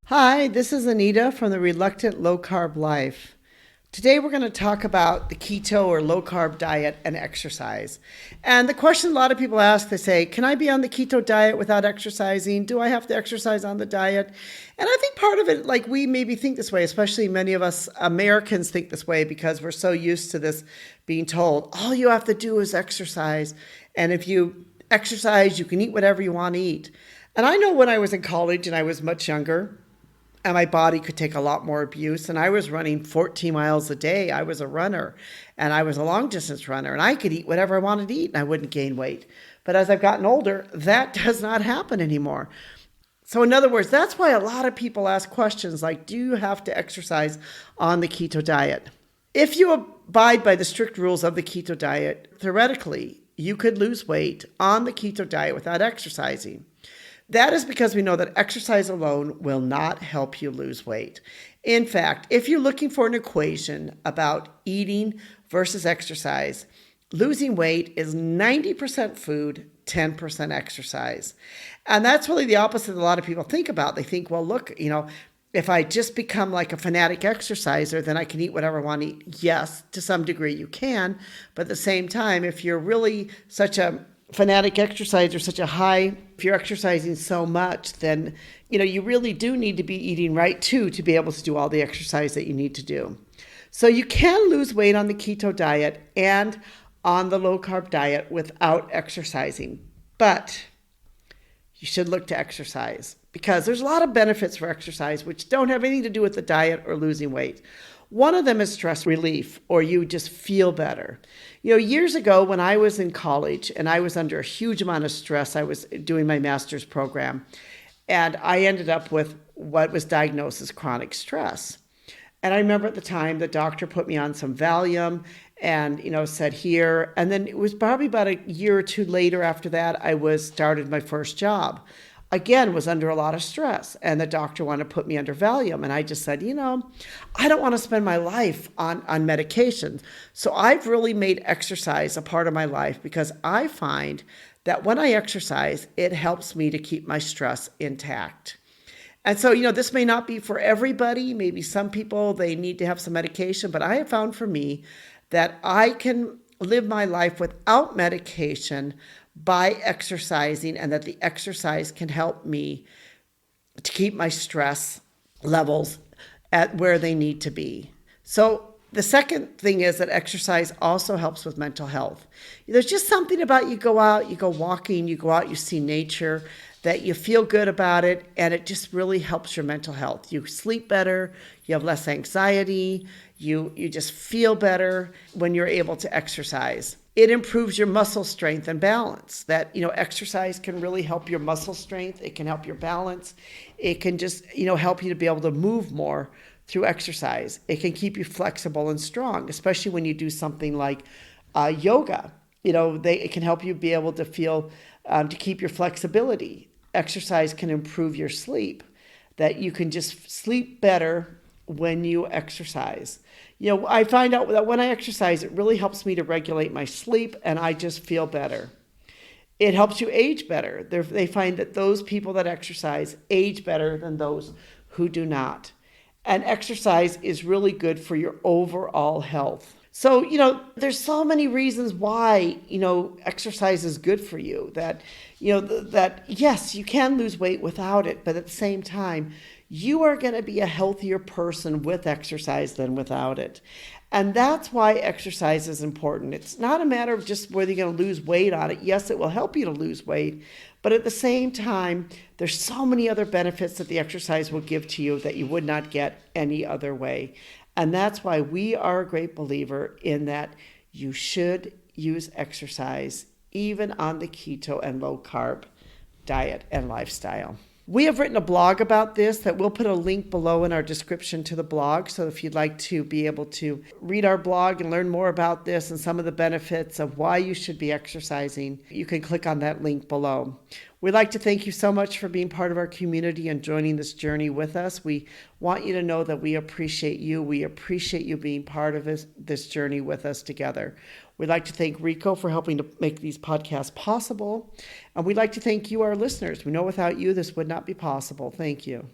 Hi, this is Anita from the Reluctant Low Carb Life. Today we're going to talk about the keto or low carb diet and exercise. And the question a lot of people ask, they say, can I be on the keto diet without exercising? Do I have to exercise on the diet? And I think part of it, like we maybe think this way, especially many of us Americans think this way because we're so used to this being told, all you have to do is exercise. And if you exercise, you can eat whatever you want to eat. And I know when I was in college and I was much younger, and my body could take a lot more abuse. And I was running 14 miles a day. I was a runner, and I was a long distance runner, and I could eat whatever I wanted to eat and I wouldn't gain weight. But as I've gotten older, that does not happen anymore. So in other words, that's why a lot of people ask questions like, do you have to exercise on the keto diet? If you abide by the strict rules of the keto diet, theoretically, you could lose weight on the keto diet without exercising. That is because we know that exercise alone will not help you lose weight. In fact, if you're looking for an equation about eating versus exercise, losing weight is 90% food, 10% exercise. And that's really the opposite a lot of people think about. They think, well, look, if I just become like a fanatic exerciser, then I can eat whatever I want to eat. Yes, to some degree you can. But at the same time, if you're really such a fanatic exerciser, if you're exercising so much, then, you really do need to be eating right too to be able to do all the exercise that you need to do. So you can lose weight on the keto diet and on the low carb diet without exercising, but you should look to exercise because there's a lot of benefits for exercise which don't have anything to do with the diet or losing weight. One of them is stress relief, or you just feel better. Years ago when I was in college and I was under a huge amount of stress, I was doing my master's program, and I ended up with what was diagnosed as chronic stress. And I remember at the time the doctor put me on some Valium and, said here, and then it was probably about a year or two later after that, I started my first job. Again, was under a lot of stress, and the doctor wanted to put me under Valium. And I just said, I don't want to spend my life on medications. So I've really made exercise a part of my life because I find that when I exercise, it helps me to keep my stress intact. And so, this may not be for everybody. Maybe some people, they need to have some medication, but I have found for me that I can live my life without medication by exercising, and that the exercise can help me to keep my stress levels at where they need to be. So the second thing is that exercise also helps with mental health. There's just something about you go out, you go walking, you go out, you see nature, that you feel good about it, and it just really helps your mental health. You sleep better, you have less anxiety, you just feel better when you're able to exercise. It improves your muscle strength and balance. That, exercise can really help your muscle strength. It can help your balance. It can just, help you to be able to move more through exercise. It can keep you flexible and strong, especially when you do something like yoga. It can help you be able to feel, to keep your flexibility. Exercise can improve your sleep, that you can just sleep better when you exercise. I find out that when I exercise, it really helps me to regulate my sleep, and I just feel better. It helps you age better. They find that those people that exercise age better than those who do not. And exercise is really good for your overall health. So, there's so many reasons why, exercise is good for you, that, that yes, you can lose weight without it, but at the same time, you are going to be a healthier person with exercise than without it. And that's why exercise is important. It's not a matter of just whether you're going to lose weight on it. Yes, it will help you to lose weight, but at the same time, there's so many other benefits that the exercise will give to you that you would not get any other way. And that's why we are a great believer in that you should use exercise even on the keto and low carb diet and lifestyle. We have written a blog about this that we'll put a link below in our description to the blog. So if you'd like to be able to read our blog and learn more about this and some of the benefits of why you should be exercising, you can click on that link below. We'd like to thank you so much for being part of our community and joining this journey with us. We want you to know that we appreciate you. We appreciate you being part of this journey with us together. We'd like to thank Rico for helping to make these podcasts possible. And we'd like to thank you, our listeners. We know without you, this would not be possible. Thank you.